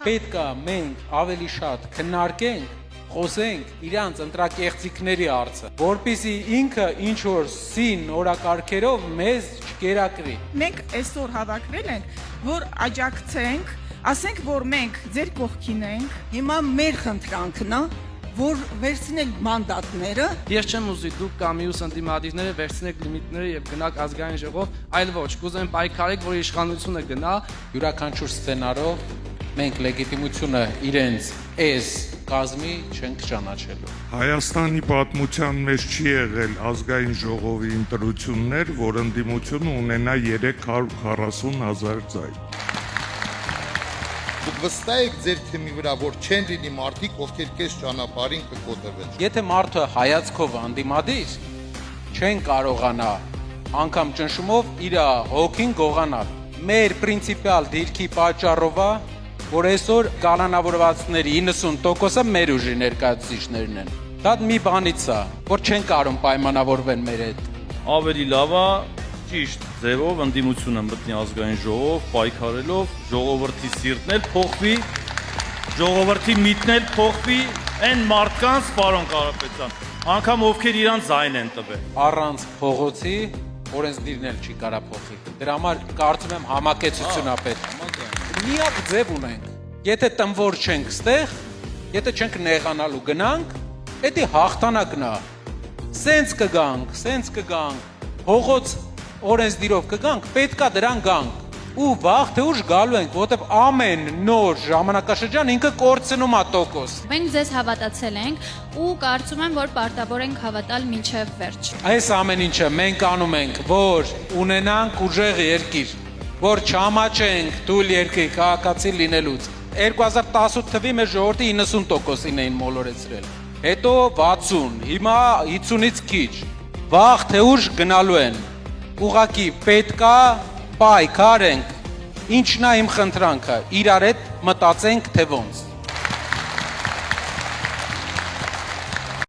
Պետք է մենք ավելի շատ քննարկենք, խոսենք իրանց ընտրակեղծիքների հարցը, որպեսզի ինքը ինչ որ սին օրակարգերով մեզ չկերակրի։ Մենք այսօր հավաքվել ենք, որ աջակցենք, ասենք, որ մենք ձեր կողքին ենք։ Հիմա մեր խնդրանքն է, որ վերցնենք մանդատները։ Ես չեմ ուզի դուք կամ մյուս ընդդիմադիրները վերցնեք լիմիտները եւ գնաք ազգային ժողով, այլ ոչ, կուզեմ պայքարեք, որ իշխանությունը գնա Յուրաքանչյուր սցենարով մենք լեգիտիմությունը իրենց այս կազմի չենք ճանաչելու։ Հայաստանի պատմության մեջ չի եղել ազգային ժողովի ընտրություններ, որ ընդդիմությունը ունենա 340,000 ձայն։ Դուք վստահ եք ձեր թիմի վրա, որ չեն լինի մարդիկ, ովքեր քեզ ճանապարհին կկոտրվեն։ Եթե մարդը հայացքով անդիմադիր, չեն կարողանա անգամ ճնշումով իր հոգին գողանալ։ Մեր պրինցիպիալ դիրքի պատճառով է, որ այսօր կանոնավորվածների 90%-ը մեր ուժի ներկայացուցիչներն են։ Դա մի բանից է, որ չեն կարող պայմանավորվեն մեր հետ։ Ավելի լավ է ճիշտ ձևով ընդդիմությունը մտնի ազգային ժողով, պայքարելով, ժողովրդի սիրտն էլ փոխվի, ժողովրդի միտքն էլ փոխվի, այն մարդկանց, պարոն Կարապետյան, անգամ ովքեր իրանց ձայն են տվել։ Առանց փողոցի օրենսդիրն էլ չի կարա փոխի։ Դրա համար կարծում եմ համակեցություն է պետք։ Միակ ձև ունենք։ Եթե տնվոր չենք ստեղ, եթե չենք նեղանալու գնանք, դա հաղթանակն է։ Սենց կգանք, հողոց օրենսդիրով կգանք, պետքա դրան գանք։ Ու վաղ թե ուշ գալու ենք, որովհետև ամեն նոր ժամանակաշրջան ինքը կորցնում է տոկոս։ Մենք ձեզ հավատացել ենք ու կարծում եմ, որ պարտավոր ենք հավատալ մինչև վերջ։ Այս ամեն ինչը մենք անում ենք, որ ունենանք ուժեղ երկիր, որ չամաչենք թույլ երկրի քաղաքացի լինելուց։ 2018 թվի մեր ժողովրդի 90%-ին էին մոլորեցրել։ Հետո 60, հիմա 50-ից քիչ։ Վաղ թե ուշ գնալու են։ Ուղղակի պետքա պայքարենք։ Ինչն է իմ խնդրանքը, իրար հետ մտածենք թե ոնց։